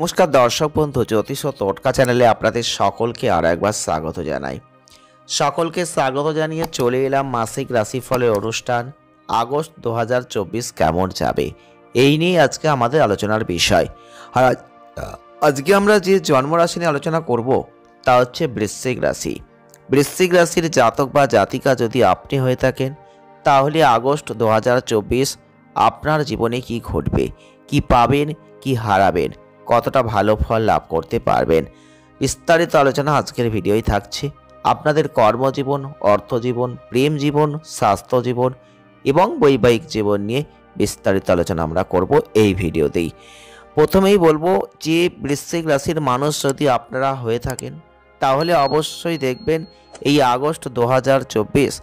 নমস্কার দর্শক বন্ধু, জ্যোতিষ ও টোটকা চ্যানেলে আপনাদের সকলকে আরও একবার স্বাগত জানাই। সকলকে স্বাগত জানিয়ে চলে এলাম মাসিক রাশিফলের অনুষ্ঠান আগস্ট 2024 কেমন যাবে এই নিয়ে আজকে আমাদের আলোচনার বিষয়। আর আজকে আমরা যে জন্মরাশি নিয়ে আলোচনা করব তা হচ্ছে বৃশ্চিক রাশি। বৃশ্চিক রাশির জাতক বা জাতিকা যদি আপনি হয়ে থাকেন তাহলে আগস্ট 2024 আপনার জীবনে কি ঘটবে, কি পাবেন, কি হারাবেন, কতটা ভালো ফল লাভ করতে পারবেন, বিস্তারিত আলোচনা আজকের ভিডিওই থাকছে। আপনাদের কর্মজীবন, অর্থজীবন, প্রেম জীবন, স্বাস্থ্য জীবন এবং বৈবাহিক জীবন নিয়ে বিস্তারিত আলোচনা আমরা করব এই ভিডিওতেই। প্রথমেই বলবো যে বৃশ্চিক রাশির মানুষ যদি আপনারা হয়ে থাকেন তাহলে অবশ্যই দেখবেন এই আগস্ট 2024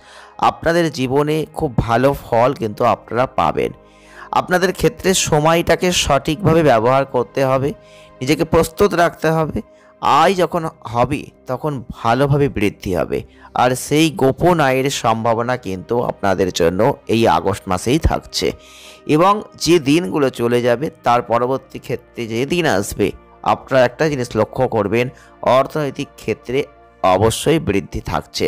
আপনাদের জীবনে খুব ভালো ফল কিন্তু আপনারা পাবেন। আপনাদের ক্ষেত্রে সময়টাকে সঠিকভাবে ব্যবহার করতে হবে, নিজেকে প্রস্তুত রাখতে হবে। আয় যখন হবে তখন ভালোভাবে বৃদ্ধি হবে, আর সেই গোপন আয়ের সম্ভাবনা কিন্তু আপনাদের জন্য এই আগস্ট মাসেই থাকছে। এবং যে দিনগুলো চলে যাবে তার পরবর্তী ক্ষেত্রে যে দিন আসবে আপনারা একটা জিনিস লক্ষ্য করবেন, অর্থনৈতিক ক্ষেত্রে অবশ্যই বৃদ্ধি থাকছে।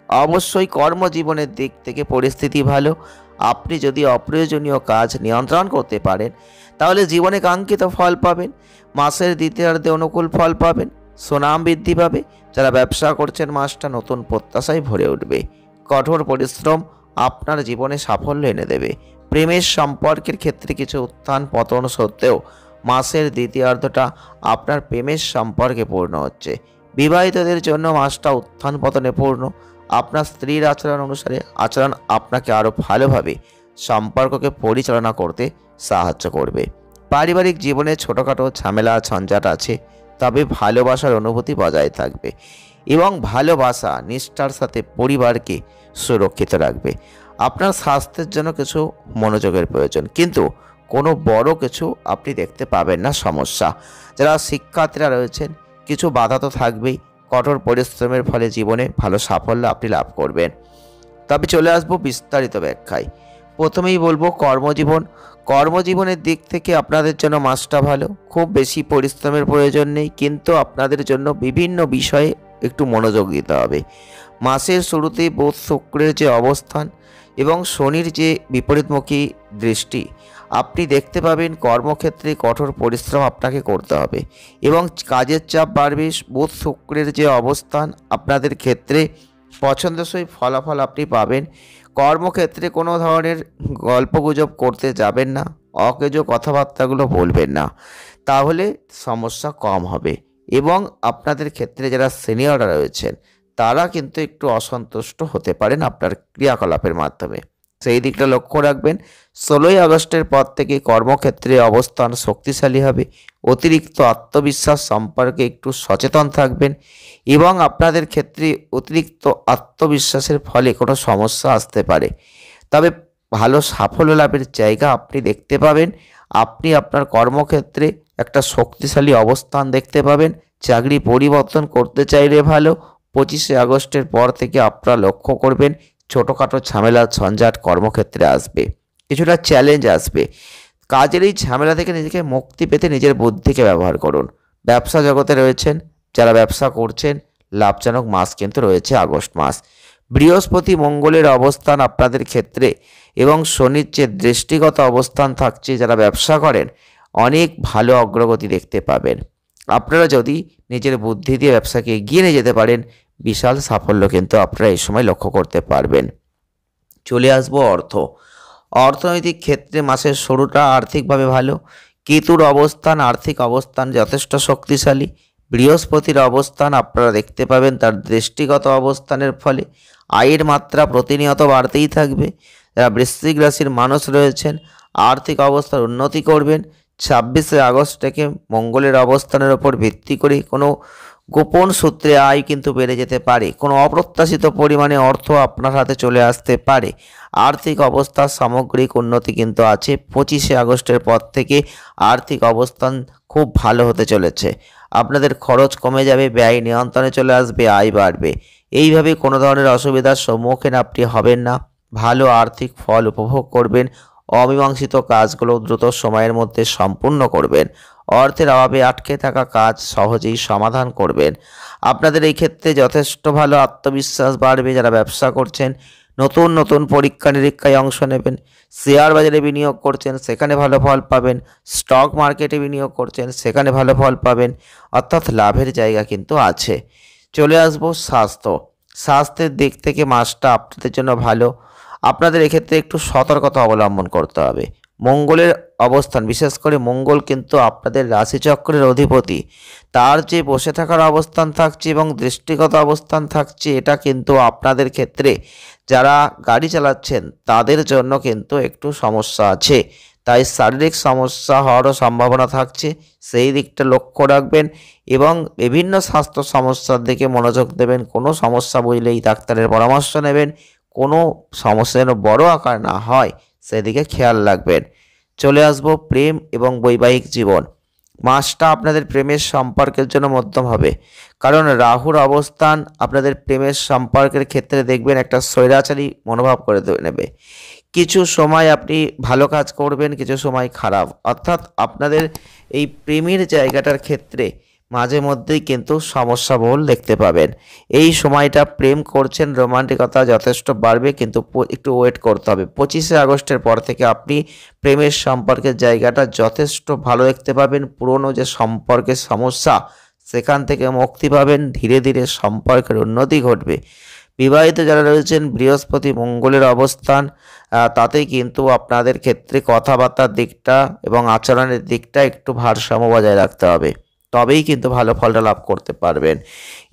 অবশ্যই কর্মজীবনের দিক থেকে পরিস্থিতি ভালো। আপনি যদি অপ্রয়োজনীয় কাজ নিয়ন্ত্রণ করতে পারেন তাহলে জীবনে কাঙ্ক্ষিত ফল পাবেন। মাসের দ্বিতীয়ার্ধে অনুকূল ফল পাবেন, সুনাম বৃদ্ধি পাবে। যারা ব্যবসা করছেন মাসটা নতুন প্রত্যাশায় ভরে উঠবে। কঠোর পরিশ্রম আপনার জীবনে সাফল্য এনে দেবে। প্রেমের সম্পর্কের ক্ষেত্রে কিছু উত্থান পতন সত্ত্বেও মাসের দ্বিতীয়ার্ধটা আপনার প্রেমের সম্পর্কে পূর্ণ হচ্ছে। বিবাহিতদের জন্য মাসটা উত্থান পতনে পূর্ণ। আপনার স্ত্রীর আচরণ অনুসারে আচরণ আপনাকে আরও ভালোভাবে সম্পর্ককে পরিচালনা করতে সাহায্য করবে। পারিবারিক জীবনে ছোটোখাটো ঝামেলা ঝঞ্ঝাট আছে, তবে ভালোবাসার অনুভূতি বজায় থাকবে এবং ভালোবাসা নিষ্ঠার সাথে পরিবারকে সুরক্ষিত রাখবে। আপনার স্বাস্থ্যের জন্য কিছু মনোযোগের প্রয়োজন, কিন্তু কোনো বড় কিছু আপনি দেখতে পাবেন না সমস্যা। যারা শিক্ষার্থীরা রয়েছেন কিছু বাধা তো থাকবেই, কঠোর পরিশ্রমের ফলে জীবনে ভালো সাফল্য আপনি লাভ করবেন। তবে চলে আসবো বিস্তারিত ব্যাখ্যায়। প্রথমেই বলবো কর্মজীবনের দিক থেকে আপনাদের জন্য মাসটা ভালো। খুব বেশি পরিশ্রমের প্রয়োজন নেই, কিন্তু আপনাদের জন্য বিভিন্ন বিষয়ে একটু মনোযোগ দিতে হবে। মাসের শুরুতে বুধ শুক্রের যে অবস্থান এবং শনির যে বিপরীতমুখী দৃষ্টি আপনি দেখতে পাবেন, কর্মক্ষেত্রে কঠোর পরিশ্রম আপনাকে করতে হবে এবং কাজের চাপ বাড়বে। বুধ শুক্রের যে অবস্থান আপনাদের ক্ষেত্রে পছন্দসই ফলাফল আপনি পাবেন। কর্মক্ষেত্রে কোনো ধরনের গল্পগুজব করতে যাবেন না, অকেজো কথাবার্তাগুলো বলবেন না, তাহলে সমস্যা কম হবে। এবং আপনাদের ক্ষেত্রে যারা সিনিয়ররা রয়েছেন তারা কিন্তু একটু অসন্তুষ্ট হতে পারেন আপনার ক্রিয়াকলাপের মাধ্যমে, সেই দিকটা লক্ষ্য রাখবেন। 16ই আগস্টের পর থেকে কর্মক্ষেত্রে অবস্থান শক্তিশালী হবে। অতিরিক্ত আত্মবিশ্বাস সম্পর্কে একটু সচেতন থাকবেন এবং আপনাদের ক্ষেত্রে অতিরিক্ত আত্মবিশ্বাসের ফলে কোনো সমস্যা আসতে পারে। তবে ভালো সাফল্য লাভের জায়গা আপনি দেখতে পাবেন। আপনি আপনার কর্মক্ষেত্রে একটা শক্তিশালী অবস্থান দেখতে পাবেন। চাকরি পরিবর্তন করতে চাইলে ভালো। 25শে আগস্টের পর থেকে আপনারা লক্ষ্য করবেন ছোটোখাটো ঝামেলা ঝঞ্ঝাট কর্মক্ষেত্রে আসবে, কিছুটা চ্যালেঞ্জ আসবে। কাজের এই ঝামেলা থেকে নিজেকে মুক্তি পেতে নিজের বুদ্ধিকে ব্যবহার করুন। ব্যবসা জগতে রয়েছেন যারা ব্যবসা করছেন, লাভজনক মাস কিন্তু রয়েছে আগস্ট মাস। বৃহস্পতি মঙ্গলের অবস্থান আপনাদের ক্ষেত্রে এবং শনির যে দৃষ্টিগত অবস্থান থাকছে, যারা ব্যবসা করেন অনেক ভালো অগ্রগতি দেখতে পাবেন। আপনারা যদি নিজের বুদ্ধি দিয়ে ব্যবসাকে এগিয়ে নিয়ে যেতে পারেন, বিশাল সাফল্য কিন্তু আপনারা এই সময় লক্ষ্য করতে পারবেন। চলে আসবো অর্থনৈতিক ক্ষেত্রে মাসের শুরুটা আর্থিকভাবে ভালো। কেতুর অবস্থান আর্থিক অবস্থান যথেষ্ট শক্তিশালী। বৃহস্পতির অবস্থান আপনারা দেখতে পাবেন তার দৃষ্টিগত অবস্থানের ফলে আয়ের মাত্রা প্রতিনিয়ত বাড়তেই থাকবে। যারা বৃশ্চিক রাশির মানুষ রয়েছেন আর্থিক অবস্থার উন্নতি করবেন। 26শে আগস্ট থেকে মঙ্গলের অবস্থানের ওপর ভিত্তি করে কোনো গোপন সূত্রে আয় কিন্তু বেড়ে যেতে পারে। কোনো অপ্রত্যাশিত পরিমাণে অর্থ আপনার হাতে চলে আসতে পারে। আর্থিক অবস্থার সামগ্রিক উন্নতি কিন্তু আছে। 25শে আগস্টের পর থেকে আর্থিক অবস্থান খুব ভালো হতে চলেছে। আপনাদের খরচ কমে যাবে, ব্যয় নিয়ন্ত্রণে চলে আসবে, আয় বাড়বে। এইভাবে কোনো ধরনের অসুবিধার সম্মুখীন আপনি হবেন না। ভালো আর্থিক ফল উপভোগ করবেন। অমীমাংসিত কাজগুলো দ্রুত সময়ের মধ্যে সম্পূর্ণ করবেন। অর্থের অভাবে আটকে থাকা কাজ সহজেই সমাধান করবেন। আপনাদের এই ক্ষেত্রে যথেষ্ট ভালো আত্মবিশ্বাস বাড়বে। যারা ব্যবসা করছেন, নতুন নতুন পরীক্ষা নিরীক্ষায় অংশ নেবেন। শেয়ার বাজারে বিনিয়োগ করছেন, সেখানে ভালো ফল পাবেন। স্টক মার্কেটে বিনিয়োগ করছেন, সেখানে ভালো ফল পাবেন। অর্থাৎ লাভের জায়গা কিন্তু আছে। চলে আসবো স্বাস্থ্যের দিক থেকে মাসটা আপনাদের জন্য ভালো। আপনাদের এক্ষেত্রে একটু সতর্কতা অবলম্বন করতে হবে। মঙ্গলের অবস্থান, বিশেষ করে মঙ্গল কিন্তু আপনাদের রাশিচক্রের অধিপতি। তার যে বসে থাকার অবস্থান থাকছে এবং দৃষ্টিগত অবস্থান থাকছে, এটা কিন্তু আপনাদের ক্ষেত্রে যারা গাড়ি চালাচ্ছেন তাদের জন্য কিন্তু একটু সমস্যা আছে। তাই শারীরিক সমস্যা হওয়ারও সম্ভাবনা থাকছে, সেই দিকটা লক্ষ্য রাখবেন এবং বিভিন্ন স্বাস্থ্য সমস্যার দিকে মনোযোগ দেবেন। কোনো সমস্যা বুঝলেই ডাক্তারের পরামর্শ নেবেন। কোনো সমস্যা যেন বড় আকার না হয় সেদিকে খেয়াল রাখবেন। চলে আসবো প্রেম এবং বৈবাহিক জীবন। মাসটা আপনাদের প্রেমের সম্পর্কের জন্য মধ্যম হবে, কারণ রাহুর অবস্থান আপনাদের প্রেমের সম্পর্কের ক্ষেত্রে দেখবেন একটা স্বৈরাচারী মনোভাব করে নেবে। কিছু সময় আপনি ভালো কাজ করবেন, কিছু সময় খারাপ। অর্থাৎ আপনাদের এই প্রেমের জায়গাটার ক্ষেত্রে মাঝে মধ্যেই কিন্তু সমস্যাবহুল দেখতে পাবেন। এই সময়টা প্রেম করছেন, রোমান্টিকতা যথেষ্ট বাড়বে, কিন্তু একটু ওয়েট করতে হবে। 25শে আগস্টের পর থেকে আপনি প্রেমের সম্পর্কের জায়গাটা যথেষ্ট ভালো দেখতে পাবেন। পুরনো যে সম্পর্কের সমস্যা, সেখান থেকে মুক্তি পাবেন। ধীরে ধীরে সম্পর্কের উন্নতি ঘটবে। বিবাহিত যারা রয়েছেন, বৃহস্পতি মঙ্গলের অবস্থান, তাতেই কিন্তু আপনাদের ক্ষেত্রে কথাবার্তার দিকটা এবং আচরণের দিকটা একটু ভারসাম্য বজায় রাখতে হবে, তবেই কিন্তু ভালো ফলটা লাভ করতে পারবেন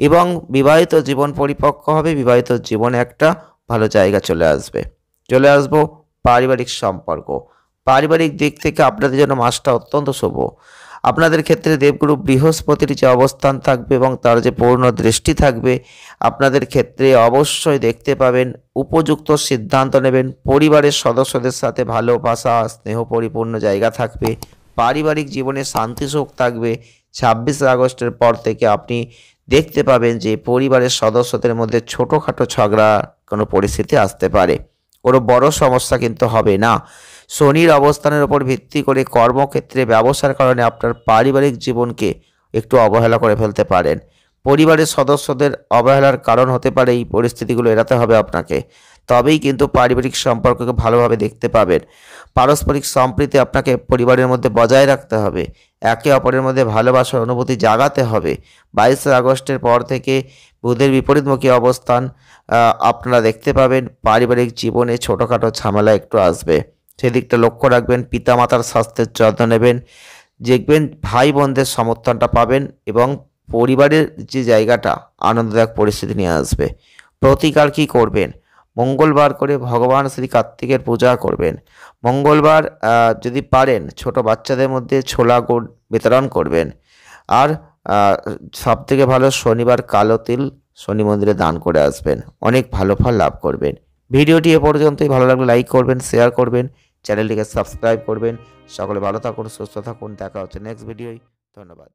এবং বিবাহিত জীবন পরিপক্ক হবে। বিবাহিত জীবনে একটা ভালো জায়গা চলে আসবো পারিবারিক সম্পর্ক। পারিবারিক দিক থেকে আপনাদের জন্য মাসটা অত্যন্ত শুভ। আপনাদের ক্ষেত্রে দেবগুরু বৃহস্পতির যে অবস্থান থাকবে এবং তার যে পূর্ণ দৃষ্টি থাকবে, আপনাদের ক্ষেত্রে অবশ্যই দেখতে পাবেন উপযুক্ত সিদ্ধান্ত নেবেন। পরিবারের সদস্যদের সাথে ভালোবাসা স্নেহ পরিপূর্ণ জায়গা থাকবে। পারিবারিক জীবনে শান্তি সুখ থাকবে। 26শে আগস্টের পর থেকে আপনি দেখতে পাবেন যে পরিবারের সদস্যদের মধ্যে ছোটোখাটো ঝগড়া কোনো পরিস্থিতি আসতে পারে, কোনো বড় সমস্যা কিন্তু হবে না। শনির অবস্থানের উপর ভিত্তি করে কর্মক্ষেত্রে ব্যবসার কারণে আপনার পারিবারিক জীবনকে একটু অবহেলা করে ফেলতে পারেন। পরিবারের সদস্যদের অবহেলার কারণ হতে পারে, এই পরিস্থিতিগুলো এড়াতে হবে আপনাকে, তবেই কিন্তু পারিবারিক সম্পর্ককে ভালোভাবে দেখতে পাবেন। পারস্পরিক সম্প্রীতি আপনাকে পরিবারের মধ্যে বজায় রাখতে হবে। একে অপরের মধ্যে ভালোবাসার অনুভূতি জাগাতে হবে। 22শে আগস্টের পর থেকে বুধের বিপরীতমুখী অবস্থান আপনারা দেখতে পাবেন। পারিবারিক জীবনে ছোটোখাটো ঝামেলা একটু আসবে, সেদিকটা লক্ষ্য রাখবেন। পিতামাতার স্বাস্থ্যের যত্ন নেবেন। দেখবেন ভাই বোনদের সমর্থনটা পাবেন এবং পরিবারের যে জায়গাটা আনন্দদায়ক পরিস্থিতি নিয়ে আসবে। প্রতিকার কি করবেন? মঙ্গলবার করে ভগবান শ্রী কার্তিকের পূজা করবেন। মঙ্গলবার যদি পারেন ছোট বাচ্চাদের মধ্যে ছোলা গুড় বিতরণ করবেন। আর সবথেকে ভালো শনিবার কালো তিল শনি মন্দিরে দান করে আসবেন। অনেক ভালো ফল লাভ করবেন। ভিডিওটি এ পর্যন্তই। ভালো লাগলে লাইক করবেন, শেয়ার করবেন, চ্যানেলটিকে সাবস্ক্রাইব করবেন। সকলে ভালো থাকুন, সুস্থ থাকুন। দেখা হচ্ছে নেক্সট ভিডিওয়। ধন্যবাদ।